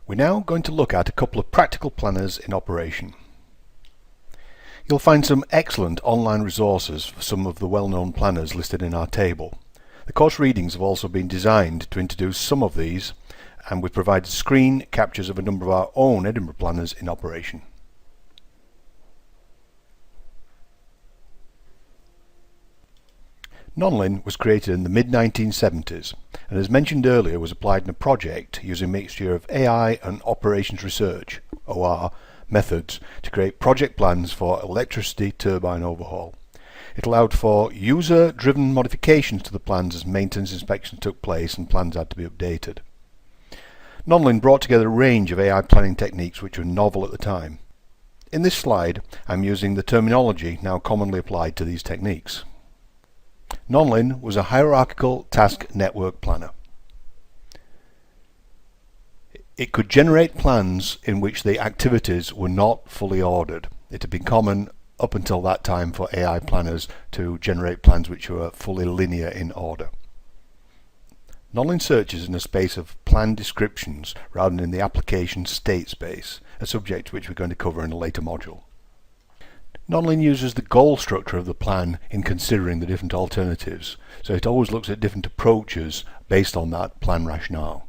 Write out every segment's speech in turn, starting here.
We're now going to look at a couple of practical planners in operation. You'll find some excellent online resources for some of the well-known planners listed in our table. The course readings have also been designed to introduce some of these, and we've provided screen captures of a number of our own Edinburgh planners in operation. Nonlin was created in the mid-1970s and, as mentioned earlier, was applied in a project using a mixture of AI and operations research (OR) methods to create project plans for electricity turbine overhaul. It allowed for user-driven modifications to the plans as maintenance inspections took place and plans had to be updated. Nonlin brought together a range of AI planning techniques which were novel at the time. In this slide, I'm using the terminology now commonly applied to these techniques. Nonlin was a hierarchical task network planner. It could generate plans in which the activities were not fully ordered. It had been common up until that time for AI planners to generate plans which were fully linear in order. Nonlin searches in a space of plan descriptions rather than in the application state space, a subject which we're going to cover in a later module. Nonlin uses the goal structure of the plan in considering the different alternatives, so it always looks at different approaches based on that plan rationale.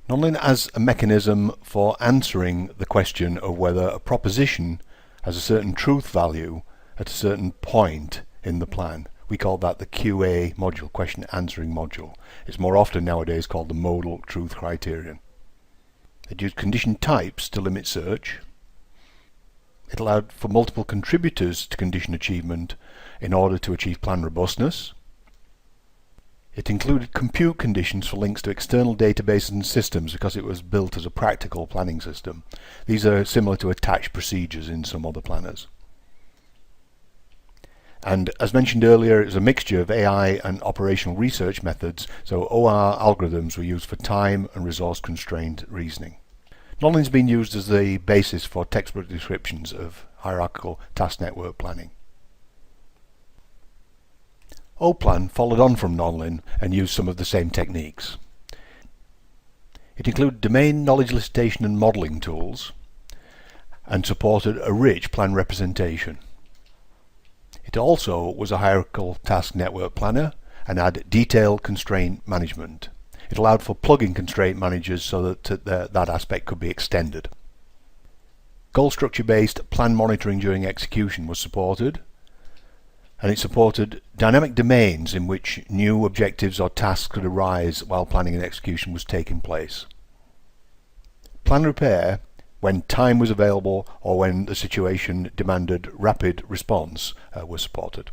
Nonlin has a mechanism for answering the question of whether a proposition has a certain truth value at a certain point in the plan. We call that the QA module, question answering module. It's more often nowadays called the modal truth criterion. It used condition types to limit search. It allowed for multiple contributors to condition achievement in order to achieve plan robustness. It included compute conditions for links to external databases and systems because it was built as a practical planning system. These are similar to attached procedures in some other planners. And as mentioned earlier, it was a mixture of AI and operational research methods, so OR algorithms were used for time and resource constrained reasoning. Nonlin's been used as the basis for textbook descriptions of hierarchical task network planning. OPlan followed on from Nonlin and used some of the same techniques. It included domain knowledge elicitation and modelling tools and supported a rich plan representation. It also was a hierarchical task network planner and had detailed constraint management. It allowed for plugin constraint managers so that that aspect could be extended. Goal structure based plan monitoring during execution was supported, and it supported dynamic domains in which new objectives or tasks could arise while planning and execution was taking place. Plan repair, when time was available or when the situation demanded rapid response, was supported.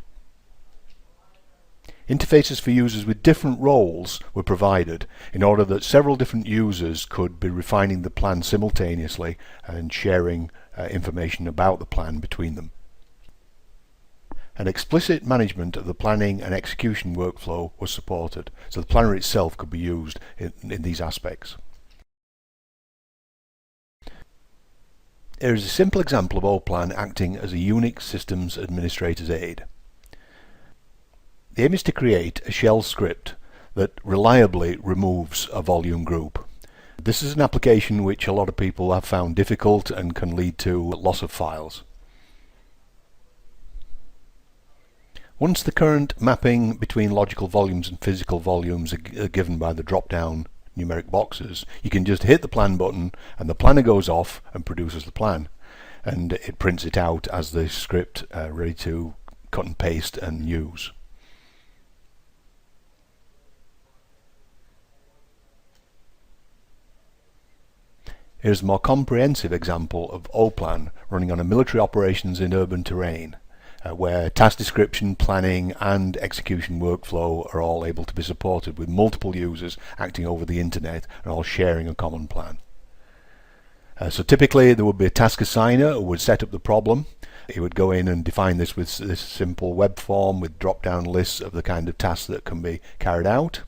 Interfaces for users with different roles were provided in order that several different users could be refining the plan simultaneously and sharing information about the plan between them. An explicit management of the planning and execution workflow was supported, so the planner itself could be used in these aspects. Here is a simple example of OPlan acting as a Unix systems administrator's aid. The aim is to create a shell script that reliably removes a volume group. This is an application which a lot of people have found difficult and can lead to loss of files. Once the current mapping between logical volumes and physical volumes are given by the drop-down numeric boxes, you can just hit the plan button and the planner goes off and produces the plan, and it prints it out as the script ready to cut and paste and use. Here's a more comprehensive example of OPlan running on a military operations in urban terrain, where task description, planning and execution workflow are all able to be supported with multiple users acting over the internet and all sharing a common plan. So typically there would be a task assigner who would set up the problem. He would go in and define this with this simple web form with drop-down lists of the kind of tasks that can be carried out.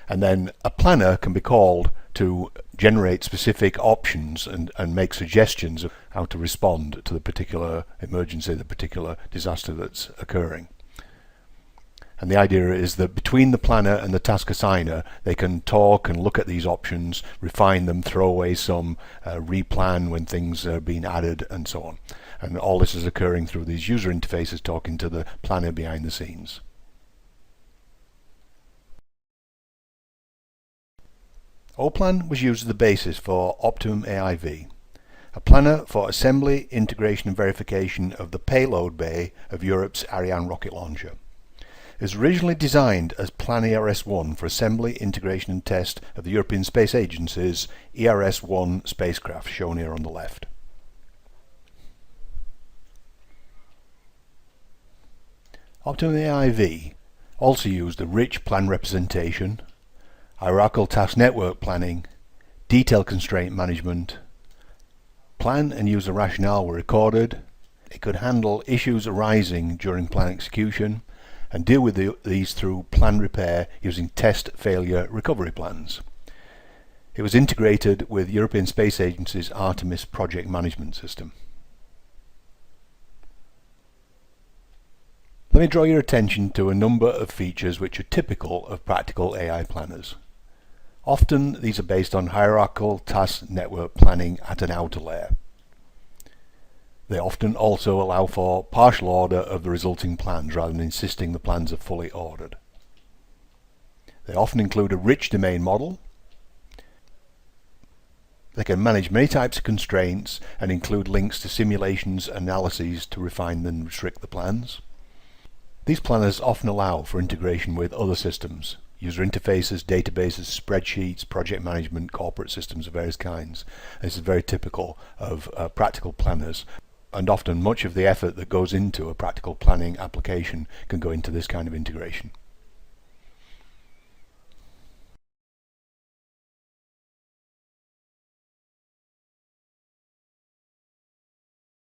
And then a planner can be called to generate specific options and make suggestions of how to respond to the particular emergency, the particular disaster that's occurring. And the idea is that between the planner and the task assigner, they can talk and look at these options, refine them, throw away some, replan when things are being added, and so on. And all this is occurring through these user interfaces talking to the planner behind the scenes. OPlan was used as the basis for Optimum AI-V, a planner for assembly, integration and verification of the payload bay of Europe's Ariane rocket launcher. It was originally designed as Plan ERS-1 for assembly, integration and test of the European Space Agency's ERS-1 spacecraft, shown here on the left. Optimum AI-V also used a rich plan representation, hierarchical task network planning, detail constraint management. Plan and user rationale were recorded. It could handle issues arising during plan execution and deal with these through plan repair using test failure recovery plans. It was integrated with European Space Agency's Artemis project management system. Let me draw your attention to a number of features which are typical of practical AI planners. Often these are based on hierarchical task network planning at an outer layer. They often also allow for partial order of the resulting plans rather than insisting the plans are fully ordered. They often include a rich domain model. They can manage many types of constraints and include links to simulations and analyses to refine and restrict the plans. These planners often allow for integration with other systems, user interfaces, databases, spreadsheets, project management, corporate systems of various kinds. This is very typical of practical planners, and often much of the effort that goes into a practical planning application can go into this kind of integration.